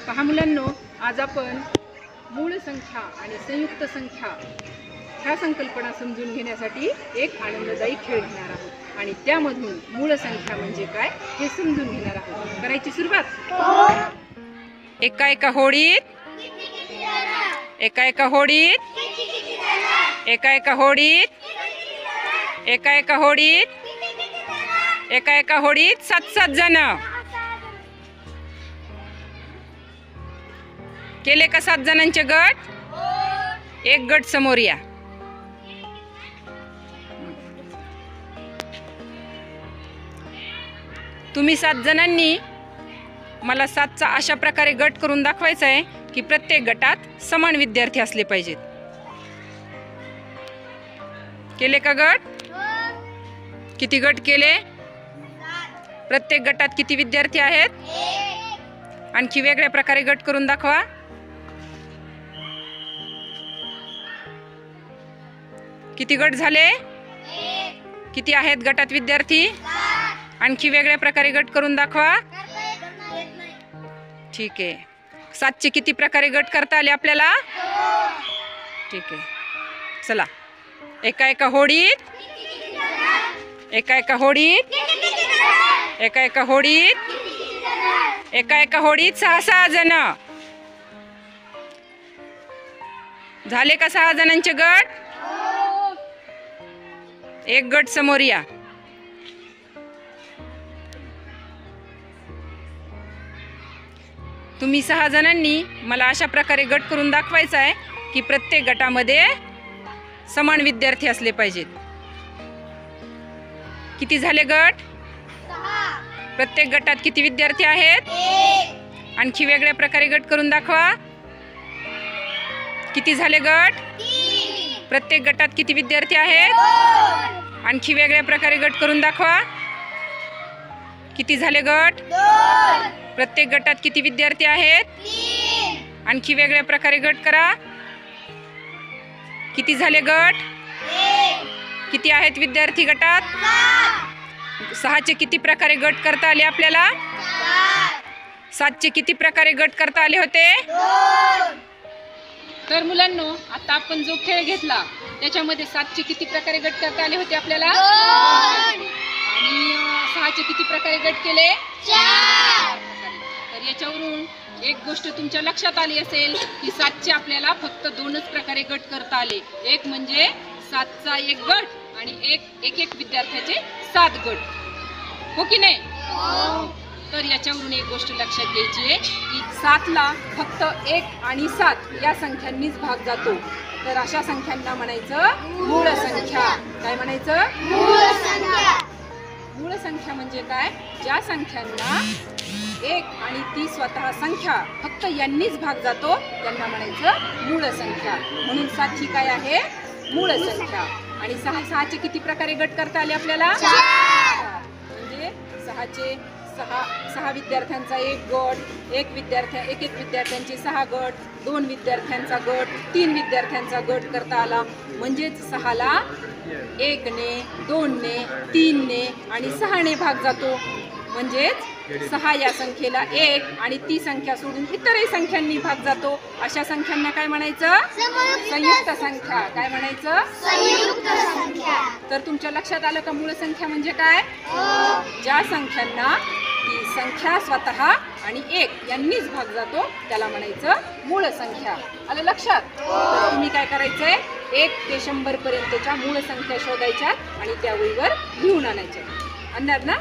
पहा मुलांनो, आज आपण मूळ संख्या आणि संयुक्त संख्या ह्या संकल्पना समजून घेण्यासाठी एक आनंददायी खेळ घेणार आहोत आणि त्यामधून मूळ संख्या म्हणजे काय हे समजून घेणार आहोत। करायची सुरुवात। एका एका होडीत एका एका होडीत एका एका होडीत एका एका होडीत एका एका होडीत 7-7 जण केले का 7 जणांचे गट। एक गट समोर या। तुम्ही 7 जणांनी मला 7चा अशा प्रकारे गट करून दाखवायचा आहे की प्रत्येक गटात समान विद्यार्थी असले पाहिजेत। केले का गट? किती गट केले? प्रत्येक गटात किती विद्यार्थी आहेत? आणखी वेगळ्या प्रकारे गट करून दाखवा। किती गट झाले? किती आहेत गटात विद्यार्थी? आणखी वेगळ्या प्रकारे गट करून दाखवा। ठीक आहे। 7चे किती प्रकारे गट करता आले आपल्याला? ठीक आहे, चला। एका एका होडीत एका एका होडीत एका एका होडीत एका एका होडीत 6-6 जण झाले का? 6 जणांचे गट। एक गट समोर या। तुम्ही 6 जणांनी मला अशा प्रकारे गट करून दाखवायचा आहे की प्रत्येक गटामध्ये समान विद्यार्थी असले पाहिजेत। किती झाले गट? 6। प्रत्येक गटात किती विद्यार्थी आहेत? 1। आणखी वेगळ्या प्रकारे गट करून दाखवा। किती झाले गट? 3। प्रत्येक गटात किती विद्यार्थी आहेत? 2। आणखी वेगळ्या प्रकारे गट करून दाखवा। किती झाले गट? 2। प्रत्येक गटात किती विद्यार्थी आहेत? 3। आणखी वेगळ्या प्रकारे गट करा। किती झाले गट? 1। किती आहेत विद्यार्थी गटात? 7। 6चे किती प्रकारे गट करता आले आपल्याला? 4। 7चे किती प्रकारे गट करता आले होते? 2। तर मुलांनो, आता आपण जो खेळ घेतला त्याच्यामध्ये 7चे किती प्रकारे गट करता आले होते आपल्याला? 2। आणि 6चे किती प्रकारे गट केले? 4। तर याच्यावरून एक गोष्ट तुमच्या लक्षात आली असेल की 7चे आपल्याला फक्त 2च प्रकारे गट करता आले। एक म्हणजे 7चा एक गट आणि एक विद्यार्थ्याचे 7 गट, हो की नाही? तर याच्यावरून एक गोष्ट लक्षात घ्यायची आहे की 7ला फक्त 1 आणि 7 या संख्यांनीच भाग जातो। तर अशा संख्यांना म्हणायचं मूळ संख्या। काय म्हणायचं? मूळ संख्या। मूळ संख्या म्हणजे काय? ज्या संख्यांना 1 आणि ती स्वतः संख्या फक्त यांनीच भाग जातो त्यांना म्हणायचं मूळ संख्या। म्हणून 7 ही काय आहे? मूळ संख्या। आणि 6चे किती प्रकारे गट करता आले आपल्याला? 4। म्हणजे 6 विद्यार्थ्यांचा एक गट, एक विद्यार्थ्यांचे 6 गट, 2 विद्यार्थ्यांचा गट, 3 विद्यार्थ्यांचा गट करता आला। म्हणजेच 6ला 1 ने 2 ने 3 ने आणि 6 ने भाग जातो। म्हणजेच 6 या संख्येला 1 आणि ती संख्या सोडून इतरही संख्यांनी भाग जातो। अशा संख्यांना काय म्हणायचं? संयुक्त संख्या। काय म्हणायचं? संयुक्त संख्या। तर तुमच्या लक्षात आलं का मूळ संख्या म्हणजे काय? ज्या संख्यांना ती संख्या स्वतः आणि 1 यांनीच भाग जातो त्याला म्हणायचं मूळ संख्या। आलं लक्षात? तर तुम्ही काय करायचंय? 1 ते 100 पर्यंतच्या मूळ संख्या शोधायच्या आणि त्या वहीवर लिहून आणायच्या। आणणार ना?